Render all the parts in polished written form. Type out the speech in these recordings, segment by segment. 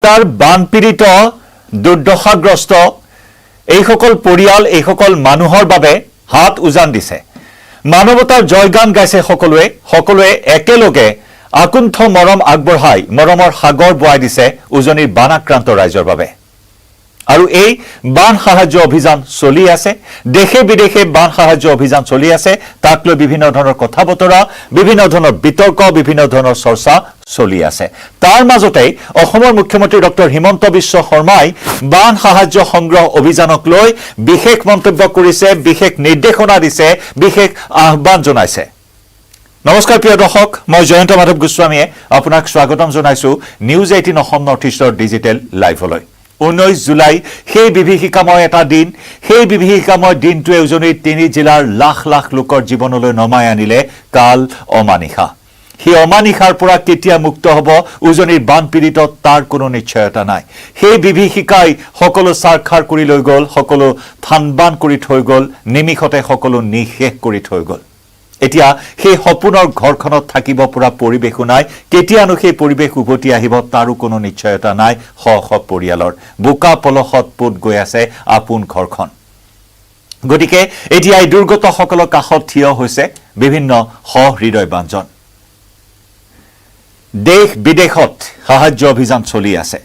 তাৰ বানপীড়িত দুৰ্দশাগ্ৰস্ত এইসকল পৰিয়াল এইসকল মানুহৰ বাবে হাত উজান দিছে মানৱতাৰ জয়গান গাইছে সকলোৱে একেলগে আকুণ্ঠ মৰম আগবঢ়াই মৰমৰ সাগৰ বয়াই দিছে উজনিৰ বানাক্ৰান্ত ৰাইজৰ বাবে আৰু এই বান সাহায্য অভিযান চলি আছে দেশে বিদেশে বান সাহায্য অভিযান চলি আছে তাক লৈ বিভিন্ন ধৰণৰ কথা বতৰা বিভিন্ন ধৰণৰ বিতৰ্ক বিভিন্ন ধৰণৰ চৰ্চা চলি আছে তাৰ মাজতে অসমৰ মুখ্যমন্ত্ৰী ডক্টৰ হিমন্ত বিশ্ব শৰ্মাই বান সাহায্য সংগ্ৰহ অভিযানক লৈ বিশেষ মন্তব্য কৰিছে বিশেষ নিৰ্দেশনা দিছে বিশেষ আহ্বান জনাইছে নমস্কাৰ প্ৰিয় দৰ্শক মই জয়ন্ত মাধৱ গোস্বামীয়ে আপোনাক স্বাগতম জনাইছো নিউজ 18 অসম নৰ্থ ইষ্টৰ ডিজিটেল লাইভলৈ 19 জুলাই সেই বিভীষিকাময় এটা দিন সেই বিভীষিকাময় দিনটোৱে উজনিৰ 3 জিলাৰ লাখ লাখ লোকৰ জীৱনলৈ নমাই আনিলে কাল অমানিশা সেই অমানিশাৰ পৰা কেতিয়া মুক্ত হ'ব উজনিৰ বানপীড়িত তাৰ কোনো নিশ্চয়তা নাই সেই বিভীষিকাই সকলো সাৰখাৰ কৰি লৈ গ'ল সকলো থানবান কৰি থৈ গ'ল নিমিষতে সকলো নিশেষ কৰি থৈ গ'ল এতিয়া সেই সপোনৰ ঘৰখনত থাকিব পৰা পৰিবেশ নাই কেতিয়ানো সেই পৰিবেশ উভতি আহিব তাৰো কোনো নিশ্চয়তা নাই শ শ পৰিয়ালৰ বুকা পলহত পুত গৈ আছে আপোন ঘৰখন গতিকে এতিয়া এই দুৰ্গত সকলৰ কাষত থিয় হৈছে বিভিন্ন সহৃদয়বানজন দেশ বিদেশত সাহায্য অভিযান চলি আছে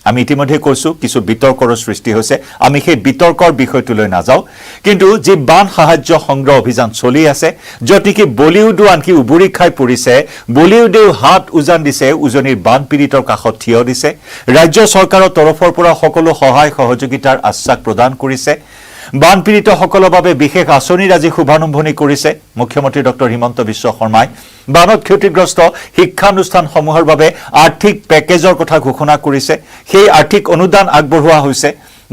আমি ইতিমধ্যে কৈছো কিছু বিতৰ্কৰ সৃষ্টি হৈছে আমি সেই বিতৰ্কৰ বিষয়টোলৈ নাযাও কিন্তু যে বান সাহায্য সংগ্ৰহ অভিযান চলি আছে যতিকি বলিউডো আনকি উবুৰি খাই পৰিছে বলিউডেও হাত উজান দিছে উজনিৰ বানপীড়িতৰ কাষত থিয় দিছে ৰাজ্য চৰকাৰৰ তৰফৰ পৰা সকলো সহায় সহযোগিতাৰ আশ্বাস প্ৰদান কৰিছে বানপীড়িত সকলৰ বাবে বিশেষ আঁচনিৰ আজি শুভাৰম্ভণি কৰিছে মুখ্যমন্ত্ৰী ডক্টৰ হিমন্ত বিশ্ব শৰ্মাই বানত ক্ষতিগ্ৰস্ত শিক্ষানুষ্ঠানসমূহৰ বাবে আৰ্থিক পেকেজৰ কথা ঘোষণা কৰিছে সেই আৰ্থিক অনুদান আগবঢ়োৱা হৈছে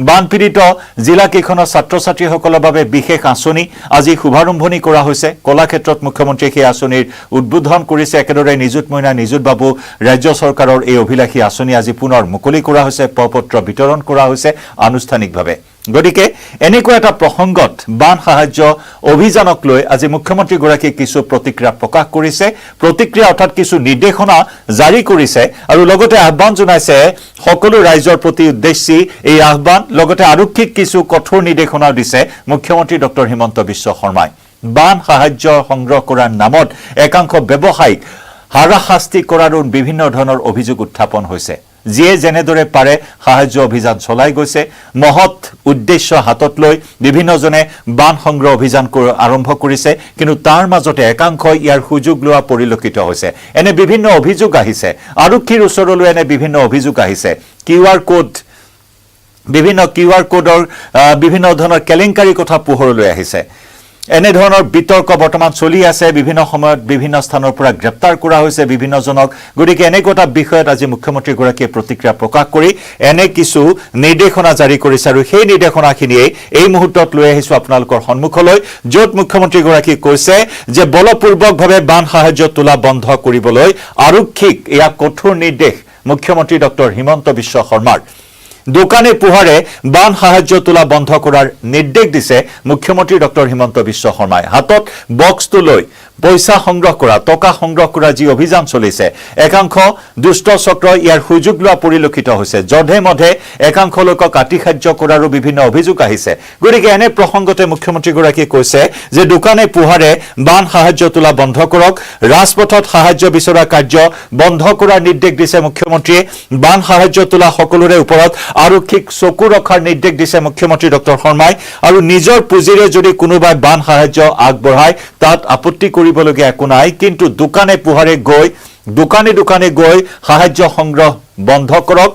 বানপীড়িত জিলা কেইখনৰ ছাত্ৰ ছাত্ৰীসকলৰ বাবে বিশেষ আঁচনি আজি শুভাৰম্ভণি কৰা হৈছে কলাক্ষেত্ৰত মুখ্যমন্ত্ৰীয়ে সেই আঁচনিৰ উদ্বোধন কৰিছে একেদৰে নিযুত মইনা নিযুত বাবু ৰাজ্য চৰকাৰৰ এই অভিলাষী আঁচনি আজি পুনৰ মুকলি কৰা হৈছে পত্ৰ বিতৰণ কৰা হৈছে আনুষ্ঠানিকভাৱে গতিকে এনেকুৱা এটা প্ৰসংগত বান সাহায্য অভিযানক লৈ আজি মুখ্যমন্ত্ৰী গৰাকীয়ে কিছু প্ৰতিক্ৰিয়া প্ৰকাশ কৰিছে প্ৰতিক্ৰিয়া অৰ্থাৎ কিছু নিৰ্দেশনা জাৰি কৰিছে আৰু লগতে আহ্বান জনাইছে সকলো ৰাইজৰ প্ৰতি উদ্দেশ্যি এই আহ্বান লগতে আৰক্ষীক কিছু কঠোৰ নিৰ্দেশনা দিছে মুখ্যমন্ত্ৰী ডক্টৰ হিমন্ত বিশ্ব শৰ্মাই বান সাহায্য সংগ্ৰহ কৰাৰ নামত একাংশ ব্যৱসায়িক হাৰাশাস্তি কৰাৰ বিভিন্ন ধৰণৰ অভিযোগ উত্থাপন হৈছে যিয়ে যেনেদৰে পাৰে সাহায্য অভিযান চলাই গৈছে মহৎ উদ্দেশ্য হাতত লৈ বিভিন্নজনে বান সংগ্ৰহ অভিযান আৰম্ভ কৰিছে কিন্তু তাৰ মাজতে একাংশ ইয়াৰ সুযোগ লোৱা পৰিলক্ষিত হৈছে এনে বিভিন্ন অভিযোগ আহিছে আৰক্ষীৰ ওচৰলৈ এনে বিভিন্ন অভিযোগ আহিছে বিভিন্ন কিউআৰ কোডৰ বিভিন্ন ধৰণৰ কেলেংকাৰী কথা পোহৰলৈ আহিছে এনে ধৰণৰ বিতৰ্ক বৰ্তমান চলি আছে বিভিন্ন সময়ত বিভিন্ন স্থানৰ পৰা গ্ৰেপ্তাৰ কৰা হৈছে বিভিন্নজনক গতিকে এনেকুৱা বিষয়ত আজি মুখ্যমন্ত্ৰী গৰাকীয়ে প্ৰতিক্ৰিয়া প্ৰকাশ কৰি এনে কিছু নিৰ্দেশনা জাৰি কৰিছে আৰু সেই নিৰ্দেশনাখিনিয়ে এই মুহূৰ্তত লৈ আহিছো আপোনালোকৰ সন্মুখলৈ য'ত মুখ্যমন্ত্ৰী গৰাকীয়ে কৈছে যে বলপূৰ্বকভাৱে বান সাহায্য তোলা বন্ধ কৰিবলৈ আৰক্ষীক এয়া কঠোৰ নিৰ্দেশ মুখ্যমন্ত্ৰী ডক্টৰ হিমন্ত বিশ্ব শৰ্মাৰ দোকানে পোহাৰে বান সাহায্য তোলা বন্ধ কৰাৰ নিৰ্দেশ দিছে মুখ্যমন্ত্ৰী ডক্টৰ হিমন্ত বিশ্ব শৰ্মাই হাতত বক্সটো লৈ পইচা সংগ্ৰহ কৰা টকা সংগ্ৰহ কৰা যি অভিযান চলিছে একাংশ দুষ্ট চক্ৰ ইয়াৰ সুযোগ লোৱা পৰিলক্ষিত হৈছে জধে মধে একাংশ লোকক আতিশায্য কৰাৰো বিভিন্ন অভিযোগ আহিছে গতিকে এনে প্ৰসংগতে মুখ্যমন্ত্ৰী গৰাকীয়ে কৈছে যে দোকানে পোহাৰে বান সাহায্য তোলা বন্ধ কৰক ৰাজপথত সাহায্য বিচৰা কাৰ্য বন্ধ কৰাৰ নিৰ্দেশ দিছে মুখ্যমন্ত্ৰীয়ে বান সাহায্য তোলা সকলোৰে ওপৰত আৰক্ষীক চকু ৰখাৰ নিৰ্দেশ দিছে মুখ্যমন্ত্ৰী ডক্টৰ শৰ্মাই আৰু নিজৰ পুঁজিৰে যদি কোনোবাই বান সাহায্য আগবঢ়ায় তাত আপত্তি কৰিবলগীয়া একো নাই কিন্তু দোকানে পোহাৰে গৈ সাহায্য সংগ্ৰহ বন্ধ কৰক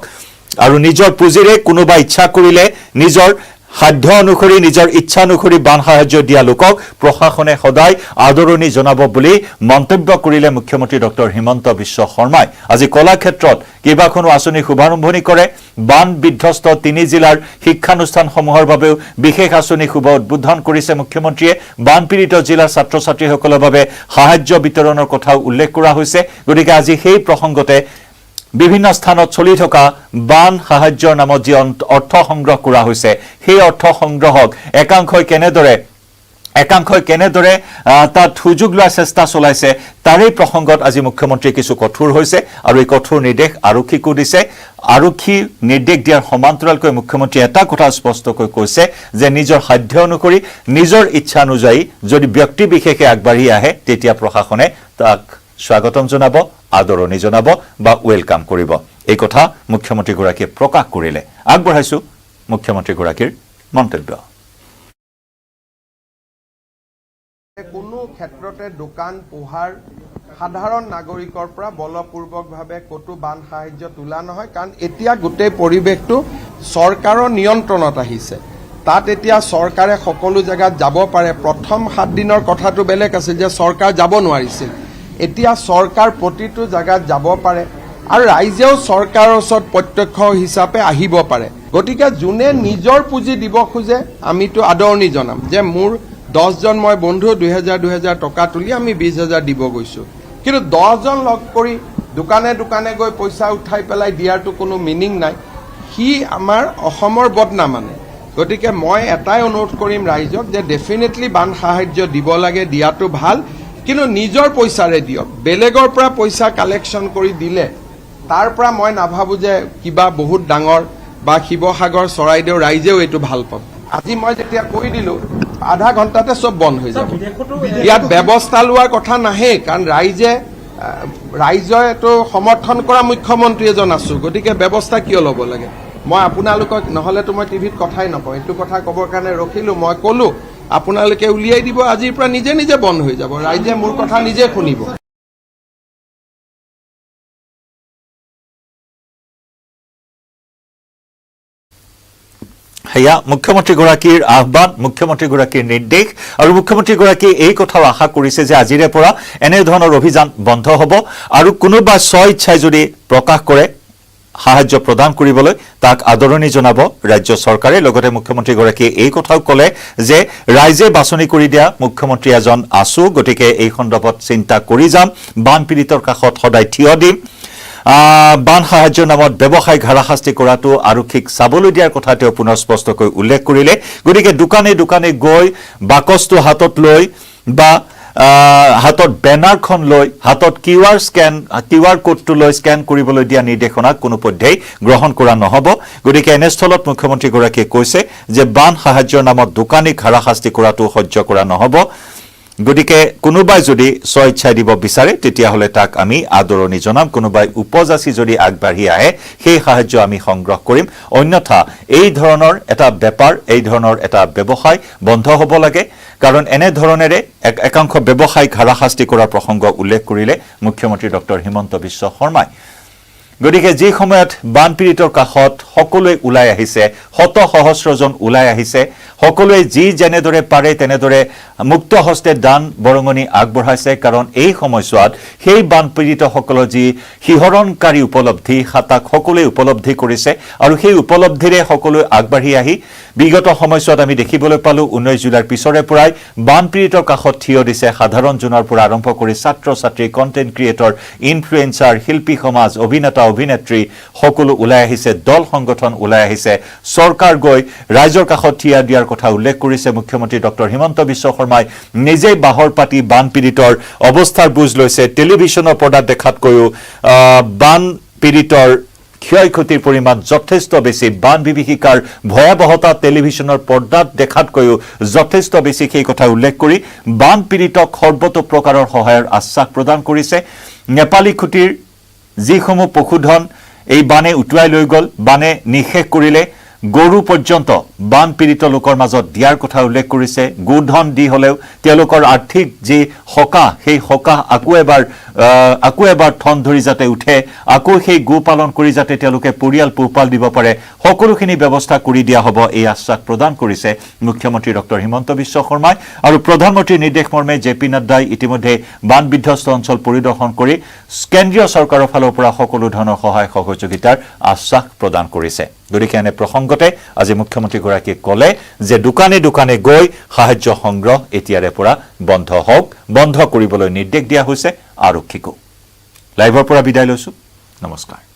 আৰু নিজৰ পুঁজিৰে কোনোবা ইচ্ছা কৰিলে নিজৰ সাধ্য অনুসৰি নিজৰ ইচ্ছা অনুসৰি বান সাহায্য দিয়া লোকক প্ৰশাসনে সদায় আদৰণি জনাব বুলি মন্তব্য কৰিলে মুখ্যমন্ত্ৰী ডক্টৰ হিমন্ত বিশ্ব শৰ্মাই আজি কলাক্ষেত্ৰত কেইবাখনো আঁচনি শুভাৰম্ভণি কৰে বান বিধ্বস্ত 3 জিলাৰ শিক্ষানুষ্ঠানসমূহৰ বাবেও বিশেষ আঁচনি উদ্বোধন কৰিছে মুখ্যমন্ত্ৰীয়ে বানপীড়িত জিলাৰ ছাত্ৰ ছাত্ৰীসকলৰ বাবে সাহায্য বিতৰণৰ কথাও উল্লেখ কৰা হৈছে গতিকে আজি সেই প্ৰসংগতে বিভিন্ন স্থানত চলি থকা বান সাহায্যৰ নামত যি অৰ্থ সংগ্ৰহ কৰা হৈছে সেই অৰ্থ সংগ্ৰহক একাংশই কেনেদৰে একাংশই কেনেদৰে তাত সুযোগ লোৱাৰ চেষ্টা চলাইছে তাৰেই প্ৰসংগত আজি মুখ্যমন্ত্ৰী কিছু কঠোৰ হৈছে আৰু এই কঠোৰ নিৰ্দেশ আৰক্ষীকো দিছে আৰক্ষী নিৰ্দেশ দিয়াৰ সমান্তৰালকৈ মুখ্যমন্ত্ৰী এটা কথা স্পষ্টকৈ কৈছে যে নিজৰ সাধ্য অনুসৰি নিজৰ ইচ্ছা অনুযায়ী যদি ব্যক্তি বিশেষে আগবাঢ়ি আহে তেতিয়া প্ৰশাসনে তাক স্বাগতম জনাব আদৰণি জনাব বা ওয়েলকাম কৰিব এই কথা মুখ্যমন্ত্ৰীগৰাকীয়ে প্ৰকাশ কৰিলে আগবঢ়াইছো মুখ্যমন্ত্ৰীগৰাকীৰ মন্তব্য কোনো ক্ষেত্ৰতে দোকান পোহাৰ সাধাৰণ নাগৰিকৰ পৰা বলপূৰ্বকভাৱে কতো বান সাহায্য তোলা নহয় কাৰণ এতিয়া গোটেই পৰিৱেশটো চৰকাৰৰ নিয়ন্ত্ৰণত আহিছে তাত এতিয়া চৰকাৰে সকলো জায়গাত যাব পাৰে প্ৰথম 7 দিনৰ কথাটো বেলেগ আছিল যে চৰকাৰ যাব নোৱাৰিছিল এতিয়া চৰকাৰ প্ৰতিটো জায়গাত যাব পাৰে আৰু ৰাইজেও চৰকাৰৰ ওচৰত প্ৰত্যক্ষ হিচাপে আহিব পাৰে গতিকে যোনে নিজৰ পুঁজি দিব খোজে আমিতো আদৰণি জনাম যে মোৰ 10 জন মই বন্ধু 2000 টকা তুলি আমি 20000 দিব গৈছো কিন্তু 10 জন লগ কৰি দোকানে দোকানে গৈ পইচা উঠাই পেলাই দিয়াৰটো কোনো মিনিং নাই হি আমাৰ অসমৰ বদনাম মানে গতিকে মই এটাই অনুৰোধ কৰিম ৰাইজক যে ডেফিনেটলি বান সাহায্য দিব লাগে দিয়াটো ভাল কিন্তু নিজৰ পইচাৰে দিয়ক বেলেগৰ পৰা পইচা কালেকশ্যন কৰি দিলে তাৰ পৰা মই নাভাবো যে কিবা বহুত ডাঙৰ বা শিৱসাগৰ চৰাইদেউ ৰাইজেও এইটো ভাল পাব আজি মই যেতিয়া কৈ দিলো আধা ঘণ্টাতে সব বন্ধ হৈ যাব ইয়াত ব্যৱস্থা লোৱাৰ কথা নাহে কাৰণ ৰাইজে এটো সমৰ্থন কৰা মুখ্যমন্ত্ৰী এজন আছো গতিকে ব্যৱস্থা কিয় ল'ব লাগে মই আপোনালোকক নহলেতো মই টিভিত কথাই নকওঁ এইটো কথা ক'বৰ কাৰণে ৰখিলো মই ক'লো আপোনালোকে উলিয়াই দিব আজিৰ পৰা নিজে নিজে বন্ধ হৈ যাব ৰাইজে মোৰ কথা নিজে শুনিব হেয়া মুখ্যমন্ত্ৰীগৰাকীৰ আহ্বান মুখ্যমন্ত্ৰীগৰাকীৰ নিৰ্দেশ আৰু মুখ্যমন্ত্ৰীগৰাকীয়ে এই কথাও আশা কৰিছে যে আজিৰে পৰা এনে ধৰণৰ অভিযান বন্ধ হ'ব আৰু কোনোবা স্বইচ্ছাই যদি প্ৰকাশ কৰে সাহায্য প্ৰদান কৰিবলৈ তাক আদৰণি জনাব ৰাজ্য চৰকাৰে লগতে মুখ্যমন্ত্ৰীগৰাকীয়ে এই কথাও ক'লে যে ৰাইজে বাছনি কৰি দিয়া মুখ্যমন্ত্ৰী এজন আছো গতিকে এই সন্দৰ্ভত চিন্তা কৰি যাম বান পীড়িতৰ কাষত সদায় থিয় দিম বান সাহায্যৰ নামত ব্যৱসায় ঘাৰাশাস্তি কৰাটো আৰক্ষীক চাবলৈ দিয়াৰ কথা তেওঁ পুনৰ স্পষ্টকৈ উল্লেখ কৰিলে গতিকে দোকানে দোকানে গৈ বাকচটো হাতত লৈ বা হাতত বেনাৰখন লৈ হাতত কিউআৰ কোডটো লৈ স্কেন কৰিবলৈ দিয়া নিৰ্দেশনা কোনো পধ্যেই গ্ৰহণ কৰা নহব গতিকে এনেস্থলত মুখ্যমন্ত্ৰীগৰাকীয়ে কৈছে যে বান সাহায্যৰ নামত দোকানী ঘাৰাশাস্তি কৰাটো সহ্য কৰা নহব গতিকে কোনোবাই যদি স্বইচ্ছাই দিব বিচাৰে তেতিয়াহলে তাক আমি আদৰণি জনাম কোনোবাই উপজাচি যদি আগবাঢ়ি আহে সেই সাহায্য আমি সংগ্ৰহ কৰিম অন্যথা এই ধৰণৰ এটা বেপাৰ এই ধৰণৰ এটা ব্যৱসায় বন্ধ হ'ব লাগে কাৰণ এনে ধৰণেৰে একাংশ ব্যৱসায় ঘাৰাশাস্তি কৰাৰ প্ৰসংগ উল্লেখ কৰিলে মুখ্যমন্ত্ৰী ডক্টৰ হিমন্ত বিশ্ব শৰ্মাই গতিকে যে সময়ত বান পীড়িতৰ কাষত সকলোৱে ওলাই আহিছে শত সহস্ৰজন ওলাই আহিছে সকলোৱে যি যেনেদৰে পাৰে তেনেদৰে মুক্ত হস্তে দান বৰঙনি আগবঢ়াইছে কাৰণ এই সময়ছোৱাত সেই বান পীড়িতসকলৰ যি শিহৰণকাৰী উপলব্ধি হাতাক সকলোৱে উপলব্ধি কৰিছে আৰু সেই উপলব্ধিৰে সকলোৱে আগবাঢ়ি আহি বিগত সময়ছোৱাত আমি দেখিবলৈ পালো 19 জুলাইৰ পিছৰে পৰাই বান পীড়িতৰ কাষত থিয় দিছে সাধাৰণ জনৰ পৰা আৰম্ভ কৰি ছাত্ৰ ছাত্ৰী কন্টেন্ট ক্ৰিয়েটৰ ইনফ্লুৱেঞ্চাৰ শিল্পী সমাজ অভিনেতা অভিনেত্ৰী সকলো ওলাই আহিছে দল সংগঠন ওলাই আহিছে চৰকাৰ গৈ ৰাইজৰ কাষত থিয় দিয়াৰ কথা উল্লেখ কৰিছে মুখ্যমন্ত্ৰী ডক্টৰ হিমন্ত বিশ্ব শৰ্মাই নিজে বাহৰ পাতি বান পীড়িতৰ অৱস্থাৰ বুজ লৈছে টেলিভিছনৰ পৰ্দাত দেখাতকৈও বান পীড়িতৰ ক্ষয়ক্ষতিৰ পৰিমাণ যথেষ্ট বেছি বান বিভীষিকাৰ ভয়াবহতা টেলিভিছনৰ পৰ্দাত দেখাতকৈও যথেষ্ট বেছি সেই কথা উল্লেখ কৰি বান পীড়িতক সৰ্বতো প্ৰকাৰৰ সহায়ৰ আশ্বাস প্ৰদান কৰিছে নেপালী খুঁটিৰ যিসমূহ পশুধন এই বানে উটুৱাই লৈ গ'ল বানে নিশেষ কৰিলে গৰু পৰ্যন্ত বান পীড়িত লোকৰ মাজত দিয়াৰ কথা উল্লেখ কৰিছে গোধন দি হলেও তেওঁলোকৰ আৰ্থিক যি হকা সেই হকা আকো এবাৰ ঠন ধৰি যাতে উঠে আকো সেই গো পালন কৰি যাতে তেওঁলোকে পৰিয়াল পোহপাল দিব পাৰে সকলোখিনি ব্যৱস্থা কৰি দিয়া হ'ব এই আশ্বাস প্ৰদান কৰিছে মুখ্যমন্ত্ৰী ডক্টৰ হিমন্ত বিশ্ব শৰ্মাই আৰু প্ৰধানমন্ত্ৰীৰ নিৰ্দেশ মৰ্মে জেপি নাড্ডাই ইতিমধ্যে বান বিধ্বস্ত অঞ্চল পৰিদৰ্শন কৰি কেন্দ্ৰীয় চৰকাৰৰ ফালৰ পৰা সকলো ধৰণৰ সহায় সহযোগিতাৰ আশ্বাস প্ৰদান কৰিছে গতিকে এনে প্ৰসংগতে আজি মুখ্যমন্ত্ৰীগৰাকীয়ে ক'লে যে দোকানে দোকানে গৈ সাহায্য সংগ্ৰহ এতিয়াৰে পৰা বন্ধ হওক বন্ধ কৰিবলৈ নিৰ্দেশ দিয়া হৈছে আৰক্ষীকো লাইভৰ পৰা বিদায় লৈছো নমস্কাৰ